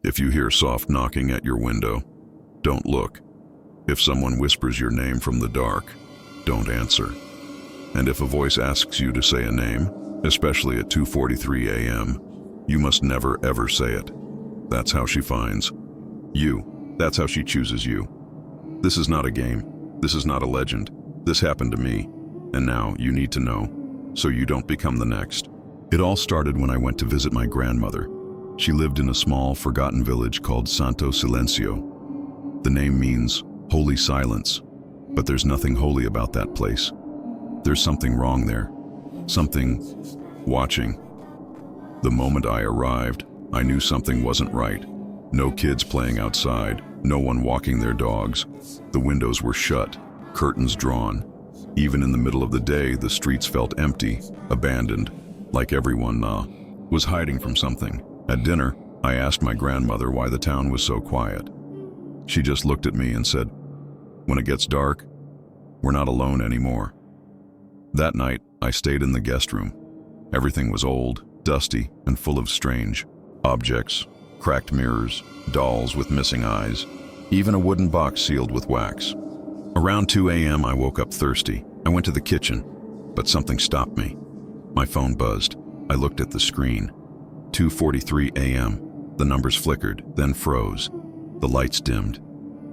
If you hear soft knocking at your window, don't look. If someone whispers your name from the dark, don't answer. And if a voice asks you to say a name, especially at 2:43 a.m., you must never ever say it. That's how she finds you. That's how she chooses you. This is not a game. This is not a legend. This happened to me, and now you need to know, so you don't become the next. It all started when I went to visit my grandmother. She lived in a small, forgotten village called Santo Silencio. The name means holy silence, but there's nothing holy about that place. There's something wrong there, something watching. The moment I arrived, I knew something wasn't right. No kids playing outside, no one walking their dogs. The windows were shut, curtains drawn. Even in the middle of the day, the streets felt empty, abandoned, like everyone was hiding from something. At dinner, I asked my grandmother why the town was so quiet. She just looked at me and said, "When it gets dark, we're not alone anymore." That night, I stayed in the guest room. Everything was old, dusty, and full of strange objects, cracked mirrors, dolls with missing eyes, even a wooden box sealed with wax. Around 2 a.m., I woke up thirsty. I went to the kitchen, but something stopped me. My phone buzzed. I looked at the screen. 2:43 a.m. The numbers flickered, then froze. The lights dimmed,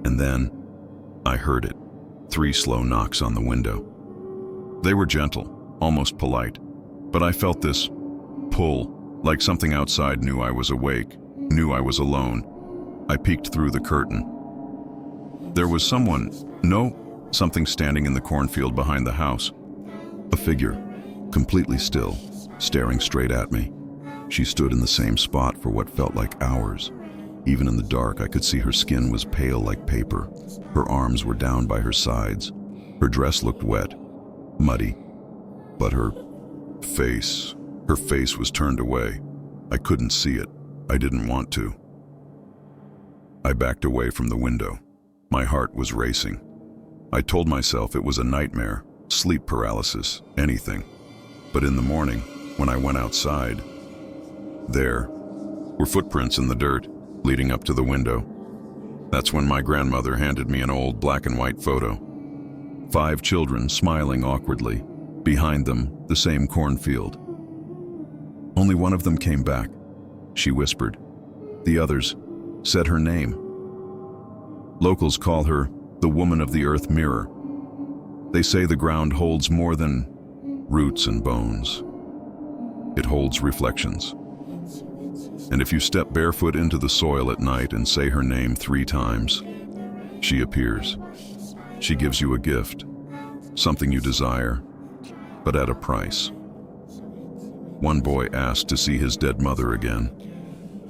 and then I heard it. 3 slow knocks on the window. They were gentle, almost polite, but I felt this pull, like something outside knew I was awake, knew I was alone. I peeked through the curtain. There was something standing in the cornfield behind the house. A figure, completely still, staring straight at me. She stood in the same spot for what felt like hours. Even in the dark, I could see her skin was pale like paper. Her arms were down by her sides. Her dress looked wet, muddy, but her face was turned away. I couldn't see it. I didn't want to. I backed away from the window. My heart was racing. I told myself it was a nightmare, sleep paralysis, anything. But in the morning, when I went outside, there were footprints in the dirt leading up to the window. That's when my grandmother handed me an old black and white photo. 5 children smiling awkwardly. Behind them, the same cornfield. Only one of them came back. She whispered. The others said her name. Locals call her the woman of the earth mirror. They say the ground holds more than roots and bones. It holds reflections. And if you step barefoot into the soil at night and say her name 3 times, she appears. She gives you a gift, something you desire, but at a price. One boy asked to see his dead mother again.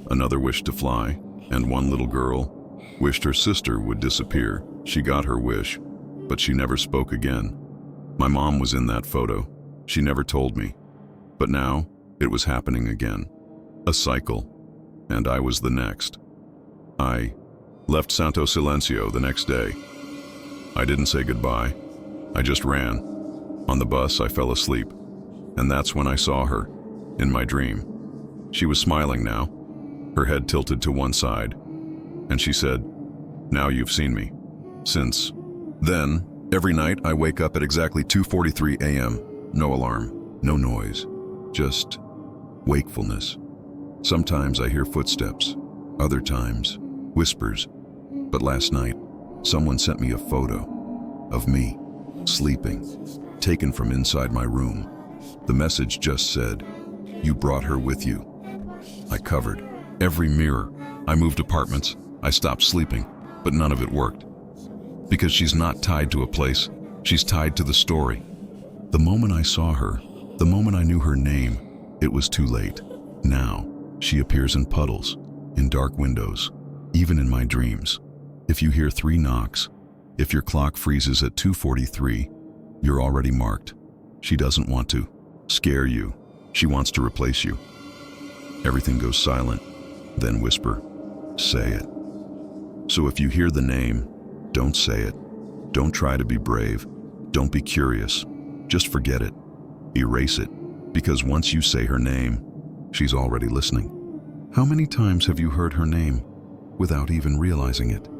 Another wished to fly, and one little girl wished her sister would disappear. She got her wish, but she never spoke again. My mom was in that photo. She never told me. But now, it was happening again. A cycle, and I was the next. I left Santo Silencio the next day. I didn't say goodbye. I just ran. On the bus, I fell asleep, and that's when I saw her, in my dream. She was smiling now, her head tilted to one side, and she said, "Now you've seen me." Since then, every night I wake up at exactly 2:43 a.m. No alarm, no noise, just wakefulness. Sometimes I hear footsteps, other times whispers. But last night, someone sent me a photo of me, sleeping, taken from inside my room. The message just said, "You brought her with you." I covered every mirror. I moved apartments. I stopped sleeping, but none of it worked. Because she's not tied to a place, she's tied to the story. The moment I saw her, the moment I knew her name, it was too late. Now, she appears in puddles, in dark windows, even in my dreams. If you hear 3 knocks, if your clock freezes at 2:43, you're already marked. She doesn't want to scare you. She wants to replace you. Everything goes silent, then whisper, "Say it." So if you hear the name, don't say it. Don't try to be brave. Don't be curious. Just forget it. Erase it. Because once you say her name, she's already listening. How many times have you heard her name? without even realizing it.